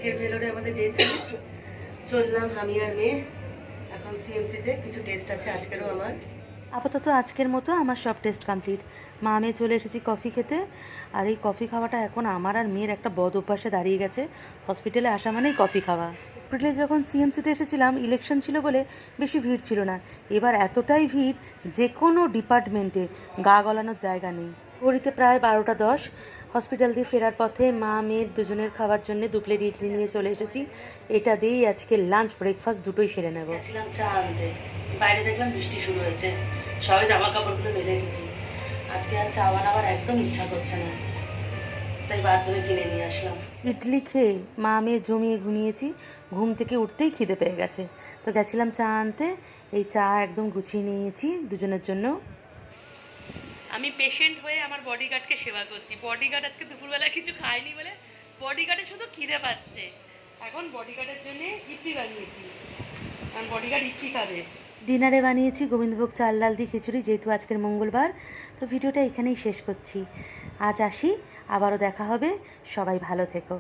আজকের ভেলোরে আমাদের ডে 3 চললাম আমি আর মেয়ে। এখন সিএমসিতে কিছু টেস্ট আছে আজকেরও আমার। আপাতত আজকের মতো আমার সব টেস্ট কমপ্লিট। মা মেয়ে চলে এসেছি কফি খেতে। আর এই কফি খাওয়াটা এখন আমার আর মেয়ের একটা বদ অভ্যাসে দাঁড়িয়ে গেছে। হসপিটালে আসা মানেই কফি খাওয়া। এপ্রিলে যখন সিএমসিতে এসেছিলাম ইলেকশন ছিল বলে বেশি ভিড় ছিল না। এবার এতটাই ভিড়, যে কোনো ডিপার্টমেন্টে গা গলানোর জায়গা নেই। ঘড়িতে প্রায় 12টা 10। হসপিটাল দিয়ে ফেরার পথে মা মেয়ের দুজনের খাওয়ার জন্য 2 প্লেট ইডলি নিয়ে চলে এসেছি। এটা দিয়েই আজকে লাঞ্চ ব্রেকফাস্ট দুটোই সেরে নেব। গেছিলাম চা আনতে, বাইরে দেখলাম বৃষ্টি শুরু হয়েছে, সবাই জামা কাপড়গুলো মেলে এসেছি। আজকে আর চা বানাবার একদম ইচ্ছা করছে না, তাই বাধ্য হয়ে কিনে নিয়ে আসলাম। ইডলি খেয়ে মা মেয়ে জমিয়ে ঘুমিয়েছি। ঘুম থেকে উঠতেই খিদে পেয়ে গেছে, তো গেছিলাম চা আনতে। এই চা একদম গুছিয়ে নিয়েছি দুজনের জন্য। আমি পেশেন্ট হয়ে আমার বডিগার্ডকে সেবা করছি। বডিগার্ড আজকে দুপুরবেলা কিছু খায়নি বলে বডিগার্ডের শুধু খিদে পাচ্ছে। এখন বডিগার্ডের জন্য ইডলি বানিয়েছি, কারণ বডিগার্ড ইডলি খাবে। ডিনারে বানিয়েছি গোবিন্দভোগ চাল ডাল দিয়ে খিচুড়ি, যেহেতু আজকের মঙ্গলবার। তো ভিডিওটা এখানেই শেষ করছি। আজ আসি, আবারও দেখা হবে। সবাই ভালো থেকো।